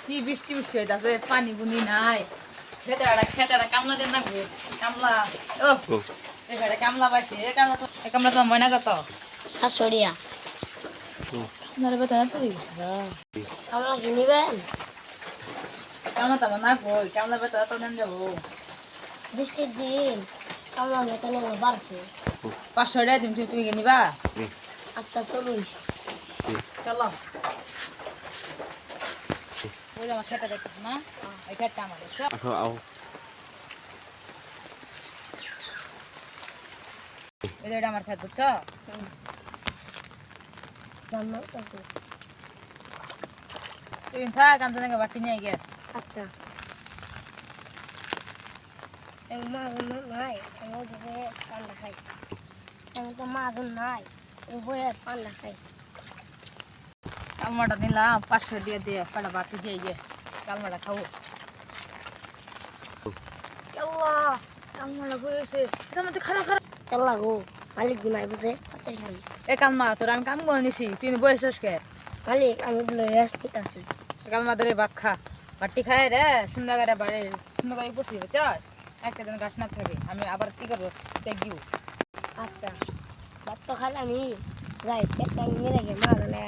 কি বৃষ্টি বৃষ্টি হইতাছে, পানি বুনি নাই। খেতেরা কামলা দেন না গো, কামলা। ও এখানে কামলা পাইছে, কামলা তো ময়না কত শাশুড়িয়া কামলার বেতন তো হয়ে গেছে গা। আমরা কি নিবেন? কামলা তো আমার না গো, কামলা বেতন তো নেন যাবো। বৃষ্টির দিন কামলা বেতন বাড়ছে। 500 টাকা দিম, তুমি কি নিবা? আচ্ছা চলুন। চলো। ওই যে আমার খেতে দেখতেছ না, এই খেতটা আমার দেখছো? এই যে এটা আমার খেত, বুঝছো? জান্নাত আছে। তুই থাক, আমি তো বাটি নিয়ে গিয়ে। আচ্ছা মাজন নাই, বয়ে পান্ডা খাই। আমি তো মাজন নাই, বয়ে পান্ডা খাই। কালমাটা নিলাম 500 দিয়ে কটা বাটি দিয়ে গিয়ে কালমাটা খাবো। আল্লাহ, কালমাটা বয়েছে, এটা মধ্যে খারাপ খারাপ। কেলা গো, মালিক গুনাই বসে তাতে খাই। এ কালমা, তোর আমি কাম করে নিছি, তুই বয়েছিস কে? মালিক আমি রেস্ট নিতেছি। কালমা ধরে ভাত খা, বাটি খায় রে, সুন্দর করে বাড়ি সুন্দর করে বসবি, বুঝছস? একটা দিন গাছ না থাকে, আমি আবার কি করবো দেখিও। আচ্ছা ভাত তো খাইলে আমি যাই, পেটটা আমি মেরে গিয়ে মা জানে